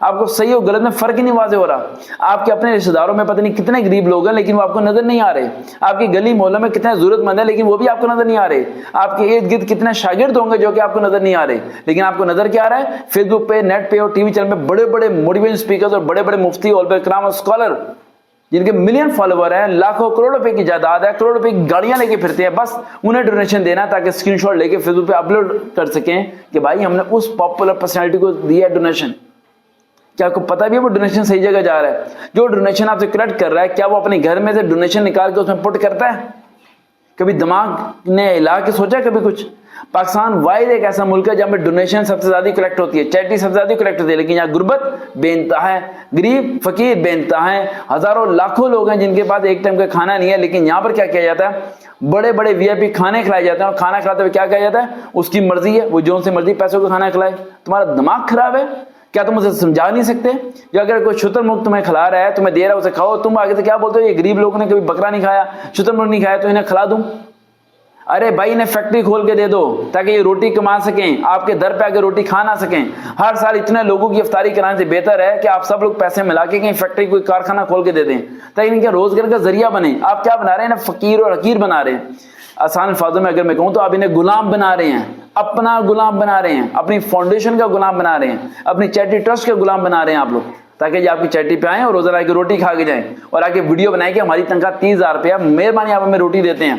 آپ کو صحیح اور غلط میں فرق ہی نہیں واضح ہو رہا. آپ کے اپنے رشتہ داروں میں پتہ نہیں کتنے غریب لوگ ہیں لیکن وہ آپ کو نظر نہیں آ رہے. آپ کی گلی محلہ میں کتنے ضرورت مند ہیں لیکن وہ بھی آپ کو نظر نہیں آ رہے. آپ کے ارد گرد کتنے شاگرد ہوں گے جو کہ آپ کو نظر نہیں آ رہے, لیکن آپ کو نظر کیا آ رہا ہے؟ فیس بک پہ, نیٹ پہ اور ٹی وی چینل میں بڑے بڑے موٹیویشن اسپیکرز اور بڑے بڑے مفتی, علماء کرام اور اسکالر جن کے ملین فالوور ہیں, لاکھوں کروڑ روپے کی جائیداد ہے, کروڑ روپے کی گاڑیاں لے کے پھرتے ہیں, بس انہیں ڈونیشن دینا ہے تاکہ اسکرین شاٹ لے کے فیس بک پہ اپلوڈ کر سکیں کہ بھائی ہم نے اس پاپولر پرسنالٹی کو دیا ہے ڈونیشن. کیا آپ کو پتا بھی ہے وہ ڈونیشن صحیح جگہ جا رہا ہے؟ جو ڈونیشن آپ سے کلیکٹ کر رہا ہے کیا وہ اپنے گھر میں سے ڈونیشن نکال کے اس میں پٹ کرتا ہے؟ کبھی دماغ نے ہلا کے سوچا کبھی کچھ؟ پاکستان واحد ایک ایسا ملک ہے جہاں پہ ڈونیشن سب سے زیادہ کلیکٹ ہوتی ہے, چیریٹی سب سے زیادہ کلیکٹ ہوتی ہے, لیکن یہاں غربت بے انتہا ہے, غریب فقیر بے انتہا ہے, ہزاروں لاکھوں لوگ ہیں جن کے پاس ایک ٹائم کا کھانا نہیں ہے. لیکن یہاں پر کیا کیا جاتا ہے؟ بڑے بڑے وی آئی پی کھانے کھلائے جاتے ہیں, اور کھانا کھلاتے ہوئے کیا کہا جاتا ہے؟ اس کی مرضی ہے, وہ جو سے مرضی پیسوں کو کھانا کھلائے. تمہارا دماغ خراب ہے کیا؟ تم اسے سمجھا نہیں سکتے؟ یا اگر کوئی شتر مرغ تمہیں کھلا رہا ہے, تمہیں دے رہا ہے, اسے کھاؤ, تم آگے سے کیا بولتے ہو؟ یہ غریب لوگوں نے کبھی بکرا نہیں کھایا, شتر مرغ نہیں کھایا تو انہیں کھلا دوں. ارے بھائی انہیں فیکٹری کھول کے دے دو تاکہ یہ روٹی کما سکیں, آپ کے در پہ آگے روٹی کھا نہ سکیں. ہر سال اتنے لوگوں کی افطاری کرانے سے بہتر ہے کہ آپ سب لوگ پیسے ملا کے کہیں فیکٹری کوئی کارخانہ کھول کے دے دیں تاکہ ان کے روزگار کا ذریعہ بنے. آپ کیا بنا رہے ہیں؟ انہیں فقیر اور حقیر بنا رہے ہیں. آسان الفاظوں میں اگر میں کہوں تو آپ انہیں غلام بنا رہے ہیں, اپنا غلام بنا رہے ہیں, اپنی فاؤنڈیشن کا غلام بنا رہے ہیں, اپنی چیریٹی ٹرسٹ کا غلام بنا رہے ہیں آپ لوگ, تاکہ یہ آپ کی چیریٹی پہ آئیں اور روزانہ کی روٹی کھا کے جائیں اور آگے ویڈیو بنائیں کہ ہماری تنخواہ 30,000 روپیہ, مہربانی آپ ہمیں روٹی دیتے ہیں.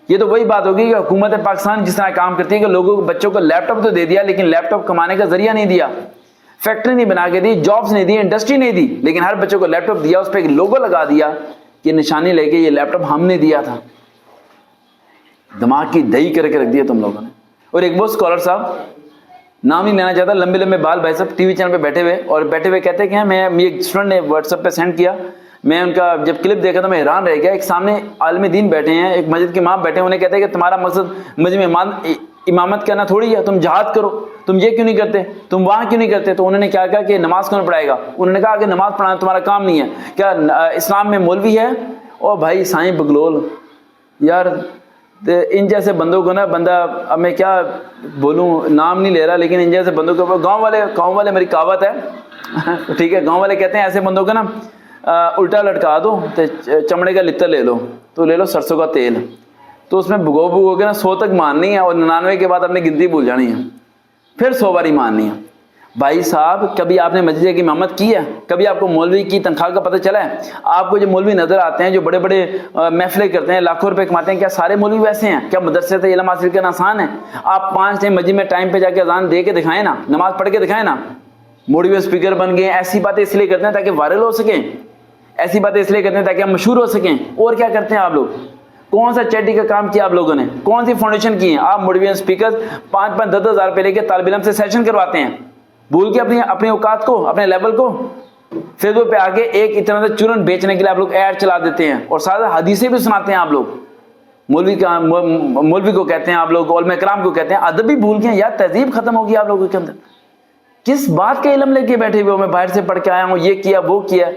یہ تو وہی بات ہوگی کہ حکومت پاکستان جس طرح کام کرتی ہے کہ لوگوں کو, بچوں کو لیپ ٹاپ تو دے دیا لیکن لیپ ٹاپ کمانے کا ذریعہ نہیں دیا, فیکٹری نہیں بنا کے دی, جابس نہیں دی, انڈسٹری نہیں دی, لیکن ہر بچوں کو لیپ ٹاپ دیا, اس پہ ایک لوگو لگا دیا کہ نشانی لے کے یہ لیپ ٹاپ ہم نے دیا تھا. دماغ کی دہی کر کے رکھ دیا تم لوگوں نے. اور ایک بہت اسکالر صاحب, نام نہیں لینا چاہتا, لمبے لمبے بال بھائی صاحب, ٹی وی چینل پہ بیٹھے ہوئے کہتے کہ میں, ایک اسٹوڈنٹ نے واٹس ایپ پہ سینڈ کیا, میں ان کا جب کلپ دیکھا تو میں حیران رہ گیا. ایک سامنے عالم دین بیٹھے ہیں, ایک مسجد کے امام بیٹھے ہیں, انہیں کہتے ہیں کہ تمہارا مقصد مسجد میں امامت کرنا تھوڑی ہے, تم جہاد کرو, تم یہ کیوں نہیں کرتے, تم وہاں کیوں نہیں کرتے؟ تو انہوں نے کیا کہا کہ نماز کون پڑھائے گا؟ انہوں نے کہا کہ نماز پڑھانا تمہارا کام نہیں ہے. کیا اسلام میں مولوی ہے؟ او بھائی سائیں بگلول, یار ان جیسے بندوں کو نا, بندہ اب میں کیا بولوں, نام نہیں لے رہا, لیکن ان جیسے بندوں کو, گاؤں والے میری کہاوت ہے ٹھیک ہے, گاؤں والے کہتے ہیں ایسے بندوں کو نا الٹا لٹکا دو تو چمڑے کا لتر لے لو, تو لے لو سرسوں کا تیل, تو اس میں بھگو کے نا 100 تک ماننی ہے, اور 99 کے بعد اپنی گنتی بھول جانی ہے, پھر 100 باری ماننی ہے. بھائی صاحب کبھی آپ نے مسجد کی امامت کی ہے؟ کبھی آپ کو مولوی کی تنخواہ کا پتہ چلا ہے؟ آپ کو جو مولوی نظر آتے ہیں جو بڑے بڑے محفلیں کرتے ہیں, لاکھوں روپے کماتے ہیں, کیا سارے مولوی ویسے ہیں؟ کیا مدرسے سے علم حاصل کرنا آسان ہے؟ آپ 5 ٹائم مسجد میں ٹائم پہ جا کے اذان دے کے دکھائیں نا, نماز پڑھ کے دکھائیں نا. موٹیویشن اسپیکر بن گئے, ایسی باتیں اس لیے کرتے ہیں تاکہ وائرل ہو سکیں, ایسی باتیں اس لیے کرتے ہیں تاکہ ہم مشہور ہو سکیں. اور کیا کرتے ہیں آپ لوگ؟ کون سا چیریٹی کا کام کیا آپ لوگوں نے؟ کون سی فاؤنڈیشن کی ہے؟ آپ موٹیویشن اسپیکر 5-10 ہزار روپے لے کے طالب علم سے سیشن کرواتے ہیں, بھول کے اپنی اوقات کو, اپنے لیول کو. فیس بک پہ آگے ایک اتنا سا چورن بیچنے کے لیے آپ لوگ ایڈ چلا دیتے ہیں, اور ساتھ حدیثیں بھی سناتے ہیں آپ لوگ. مولوی کو کہتے ہیں آپ لوگ, علماء کرام کو کہتے ہیں, ادب بھی بھول گئے یار, تہذیب ختم ہوگی آپ لوگوں کے اندر. کس بات کا علم لے کے بیٹھے ہوئے ہو؟ میں باہر سے پڑھ کے آیا ہوں, یہ کیا وہ کیا,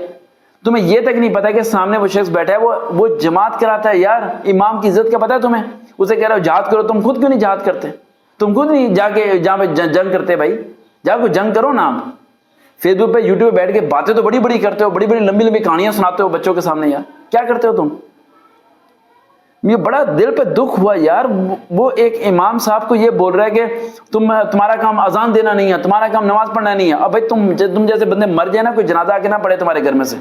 تمہیں یہ تک نہیں پتا کہ سامنے وہ شخص بیٹھا ہے وہ جماعت کراتا ہے. یار امام کی عزت کا پتا ہے تمہیں؟ اسے کہہ رہا ہو جہاد کرو, تم خود کیوں نہیں جہاد کرتے؟ تم خود نہیں جا کے جہاں پہ جنگ کرتے؟ بھائی جا کو جنگ کرو نا. آپ فیس بک پہ یوٹیوب پہ بیٹھ کے باتیں تو بڑی بڑی کرتے ہو, بڑی بڑی لمبی لمبی کہانیاں سناتے ہو بچوں کے سامنے, یار کیا کرتے ہو تم؟ یہ بڑا دل پہ دکھ ہوا یار. وہ ایک امام صاحب کو یہ بول رہا ہے کہ تمہارا کام اذان دینا نہیں ہے, تمہارا کام نماز پڑھنا نہیں ہے. اب بھائی تم جیسے بندے مر جائے نا, کوئی جنازہ آ کے نہ پڑے تمہارے گھر میں سے,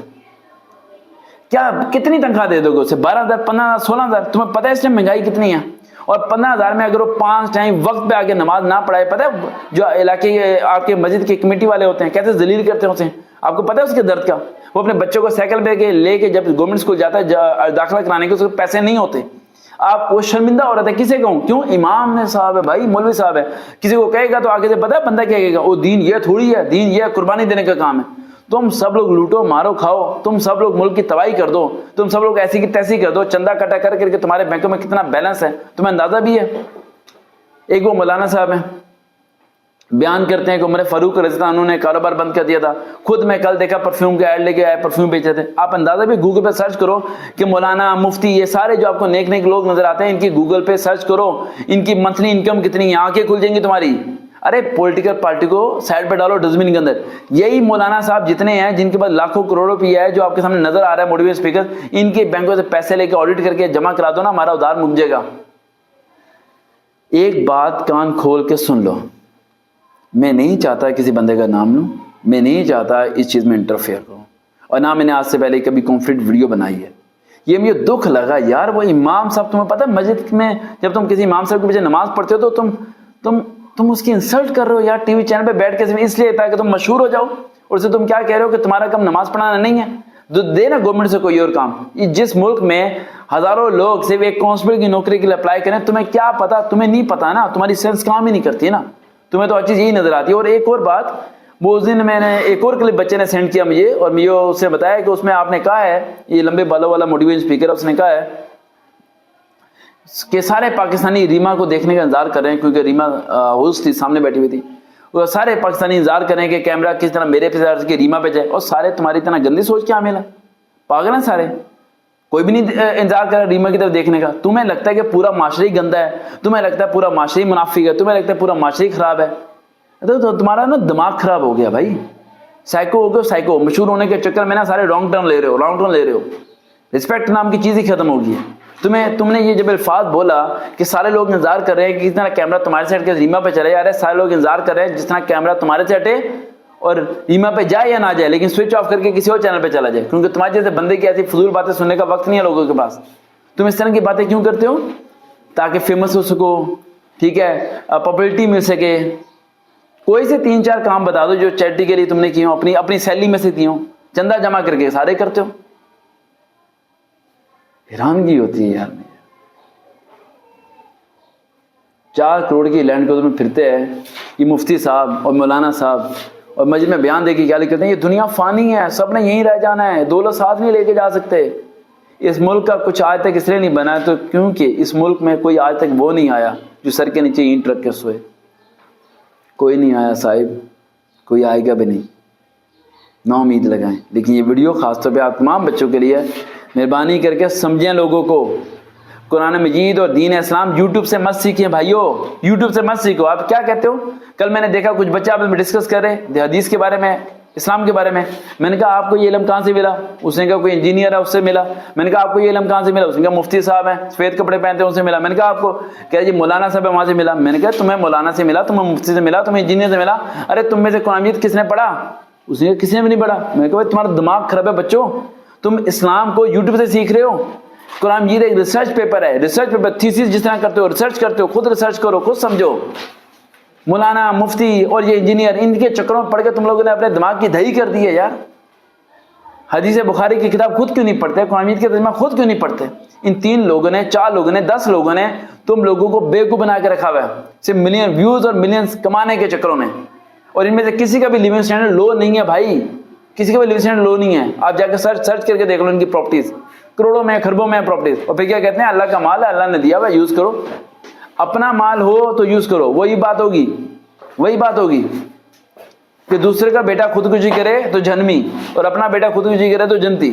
کیا کتنی تنخواہ دے دو گے اسے؟ 12,000 15,000 16,000. تمہیں پتہ ہے اس ٹائم مہنگائی کتنی ہے؟ اور 15,000 میں اگر وہ 5 ٹائم وقت پہ آگے نماز نہ پڑھائے, پتہ ہے جو علاقے آپ کے مسجد کے کمیٹی والے ہوتے ہیں کیسے ذلیل کرتے ہوتے ہیں؟ آپ کو پتہ ہے اس کے درد کا؟ وہ اپنے بچوں کو سائیکل پہ لے کے جب گورنمنٹ اسکول جاتا ہے داخلہ کرانے کے, اس کو پیسے نہیں ہوتے. آپ وہ شرمندہ ہو رہا ہے, کسے کہوں؟ کیوں؟ امام نے صاحب ہے بھائی, مولوی صاحب ہے. کسی کو کہے گا تو آگے سے پتہ ہے بندہ کیا کہے گا؟ وہ دین یہ تھوڑی ہے, دین یہ قربانی دینے کا کام ہے. تم سب لوگ لوٹو مارو کھاؤ, تم سب لوگ ملک کی تباہی کر دو, تم سب لوگ ایسی کی تیسی کر دو, چندہ کٹا کر کے تمہارے بینکوں میں کتنا بیلنس ہے تمہیں اندازہ بھی ہے؟ ایک وہ مولانا صاحب ہیں, بیان کرتے ہیں کہ عمر فاروق رضی اللہ عنہ نے کاروبار بند کر دیا تھا. خود میں کل دیکھا پرفیوم کا ایڈ لے کے آئے, پرفیوم بیچے تھے. آپ اندازہ بھی گوگل پہ سرچ کرو کہ مولانا, مفتی, یہ سارے جو آپ کو نیک نیک لوگ نظر آتے ہیں, ان کی گوگل پہ سرچ کرو ان کی منتھلی انکم کتنی ہے, آنکھیں کھل جائیں گی تمہاری. ارے پولیٹیکل پارٹی کو سائڈ پہ ڈالو ڈسٹ بن کے اندر. یہی مولانا صاحب جتنے ہیں جن کے پاس لاکھوں کروڑوں روپیہ ہے جو آپ کے سامنے نظر آ رہا ہے موٹیویشن اسپیکر, ان کے بینکوں سے پیسے لے کے آڈٹ کر کے جمع کرا دو نا, ہمارا ادھار مک جائے گا. ایک بات کان کھول کے سن لو, میں نہیں چاہتا کسی بندے کا نام لوں, میں نہیں چاہتا اس چیز میں انٹرفیئر کروں, اور نہ میں نے آج سے پہلے کبھی کانفلکٹ ویڈیو بنائی ہے. یہ مجھے دکھ لگا یار, وہ امام صاحب, تمہیں پتہ ہے مسجد میں جب تم کسی امام صاحب کے پیچھے نماز پڑھتے ہو تو تم اس کی انسلٹ کر رہے ہو یار, ٹی وی چینل پہ بیٹھ کے اس لیے تاکہ تم مشہور ہو جاؤ, اور اسے تم کیا کہہ رہے ہو کہ تمہارا کام نماز پڑھانا نہیں ہے. دے نا گورنمنٹ سے کوئی اور کام. جس ملک میں ہزاروں لوگ صرف ایک کانسٹیبل کی نوکری کے لیے اپلائی کریں, تمہیں کیا پتا, تمہیں نہیں پتا نا, تمہاری سینس کام ہی نہیں کرتی ہے نا, تمہیں تو ہر چیز یہی نظر آتی ہے. اور ایک اور بات, وہ اس دن میں نے ایک اور کلپ بچے نے سینڈ کیا مجھے, اور مجھے اس نے بتایا کہ اس میں آپ نے کہا ہے, یہ لمبے بالوں والا موٹیویشن اسپیکر, اس نے کہا ہے کہ سارے پاکستانی ریما کو دیکھنے کا انتظار کر رہے ہیں, کیونکہ ریما ہوسٹ تھی, سامنے بیٹھی ہوئی تھی, وہ سارے پاکستانی انتظار کر رہے ہیں کہ کیمرہ کس طرح میرے پہ کے ریما پہ جائے, اور سارے تمہاری اتنا گندی سوچ کے عامل ہے, پاگل ہیں سارے, کوئی بھی نہیں انتظار کر رہا ریما کی طرف دیکھنے کا. تمہیں لگتا ہے کہ پورا معاشرہ ہی گندا ہے, تمہیں لگتا ہے پورا معاشرہ ہی منافق ہے, تمہیں لگتا ہے پورا معاشرہ ہی خراب ہے, تو تمہارا نا دماغ خراب ہو گیا بھائی, سائیکو ہو گیا سائیکو. مشہور ہونے کے چکر میں نا سارے رانگ ٹرن لے رہے ہو, رسپیکٹ نام کی چیز ہی ختم ہو گئی ہے. تم نے یہ جب الفاظ بولا کہ سارے لوگ انتظار کر رہے ہیں کہ جس طرح کیمرہ تمہارے سے ہٹ کے ریما پہ چلے جا رہا ہے, سارے لوگ انتظار کر رہے ہیں جس طرح کیمرہ تمہارے سے ہٹے اور ریما پہ جائے یا نہ جائے, لیکن سوئچ آف کر کے کسی اور چینل پہ چلا جائے, کیونکہ تمہارے جیسے بندے کی ایسی فضول باتیں سننے کا وقت نہیں ہے لوگوں کے پاس. تم اس طرح کی باتیں کیوں کرتے ہو؟ تاکہ فیمس ہو سکو, ٹھیک ہے, پاپولرٹی مل سکے. کوئی سے 3-4 کام بتا دو جو چیریٹی کے لیے تم نے کی ہوں, اپنی سیلری میں سے کی ہوں, چندہ جمع کر کے سارے کرتے ہو. حیرانگی ہوتی ہے یار. 4 کروڑ کی لینڈ کو تمہیں پھرتے ہیں یہ مفتی صاحب اور مولانا صاحب, اور مسجد میں بیان دے کے کیا لکھتے ہیں, یہ دنیا فانی ہے, سب نے یہیں رہ جانا ہے, دولت ساتھ نہیں لے کے جا سکتے. اس ملک کا کچھ آج تک اس لیے نہیں بنا ہے تو کیونکہ اس ملک میں کوئی آج تک وہ نہیں آیا جو سر کے نیچے اینٹ رکھ کے سوئے. کوئی نہیں آیا صاحب, کوئی آئے گا بھی نہیں, نا امید لگائیں. لیکن یہ ویڈیو خاص طور پہ آپ تمام بچوں کے لیے, مہربانی کر کے سمجھیں لوگوں کو. قرآن مجید اور دین اسلام یوٹیوب سے مت سیکھیں بھائیو, یوٹیوب سے مت سیکھو. آپ کیا کہتے ہو؟ کل میں نے دیکھا کچھ بچہ آپ میں ڈسکس کر رہے حدیث کے بارے میں, اسلام کے بارے میں. میں نے کہا آپ کو یہ علم کہاں سے ملا؟ اس نے کہا کوئی انجینئر ہے اس سے ملا. میں نے کہا آپ کو یہ علم کہاں سے ملا؟ اس نے کہا مفتی صاحب ہیں, سفید کپڑے پہنتے ہیں, ان سے ملا. میں نے کہا آپ کو, کہہ جی مولانا صاحب ہے وہاں سے ملا. میں نے کہا تمہیں مولانا سے ملا, تمہیں مفتی سے ملا, تمہیں انجینئر سے ملا, ارے تم میں سے قرآن مجید کس نے پڑھا؟ اس نے کہا کسی نے بھی نہیں پڑھا. میں نے کہا تمہارا دماغ خراب ہے بچوں, تم اسلام کو یوٹیوب سے سیکھ رہے ہو. قرآن مجید ایک ریسرچ پیپر ہے, ریسرچ پیپر, تھیسس جس طرح کرتے ہو ریسرچ کرتے ہو, خود ریسرچ کرو, خود سمجھو. مولانا مفتی اور یہ انجینئر, ان کے چکروں میں پڑھ کے تم لوگوں نے اپنے دماغ کی دہی کر دی ہے یار. حدیث بخاری کی کتاب خود کیوں نہیں پڑھتے؟ قرآن مجید کے ترجمہ خود کیوں نہیں پڑھتے؟ ان 3 لوگوں نے, 4 لوگوں نے, 10 لوگوں نے تم لوگوں کو بیوقوف بنا کے رکھا ہوا ہے, صرف ملین ویوز اور ملینز کمانے کے چکروں میں. اور ان میں سے کسی کا بھی لیونگ اسٹینڈرڈ لو نہیں ہے بھائی, کسی کا بھی لیونگ اسٹینڈرڈ لو نہیں ہے. آپ جا کے سرچ کر کے دیکھ لو ان کی پراپرٹیز, کروڑوں میں خربوں میں پراپرٹیز. اور پھر کیا کہتے ہیں, اللہ کا مال ہے, اللہ نے دیا ہوا, یوز کرو. اپنا مال ہو تو یوز کرو. وہی بات ہوگی کہ دوسرے کا بیٹا خودکشی کرے تو جہنمی, اور اپنا بیٹا خودکشی کرے تو جنتی.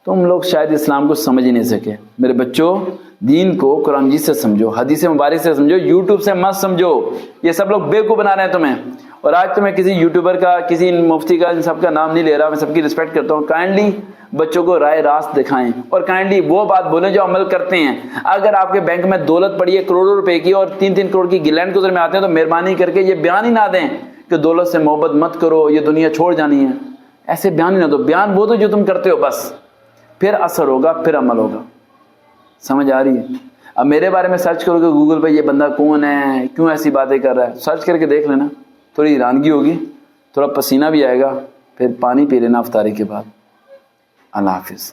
تم لوگ شاید اسلام کو سمجھ ہی نہیں سکے. میرے بچوں, دین کو قرآن جی سے سمجھو, حدیث مبارک سے سمجھو, یوٹیوب سے مت سمجھو. یہ سب لوگ بیوقوف بنا رہے ہیں تمہیں. اور آج تو میں کسی یوٹیوبر کا, کسی مفتی کا, ان سب کا نام نہیں لے رہا, میں سب کی رسپیکٹ کرتا ہوں. کائنڈلی بچوں کو رائے راست دکھائیں, اور کائنڈلی وہ بات بولیں جو عمل کرتے ہیں. اگر آپ کے بینک میں دولت پڑی ہے کروڑوں روپے کی, اور 3-3 کروڑ کی گلینڈ گزر میں آتے ہیں, تو مہربانی کر کے یہ بیان ہی نہ دیں کہ دولت سے محبت مت کرو, یہ دنیا چھوڑ جانی ہے. ایسے بیان ہی نہ دو. بیان وہ تو جو تم کرتے ہو بس, پھر اثر ہوگا, پھر عمل ہوگا. سمجھ آ رہی ہے؟ اب میرے بارے میں سرچ کرو کہ گوگل پہ یہ بندہ کون ہے, کیوں ایسی باتیں کر رہا ہے, سرچ کر کے دیکھ لینا. تھوڑی حیرانگی ہوگی, تھوڑا پسینہ بھی آئے گا, پھر پانی پی لینا افطاری کے بعد. اللہ حافظ.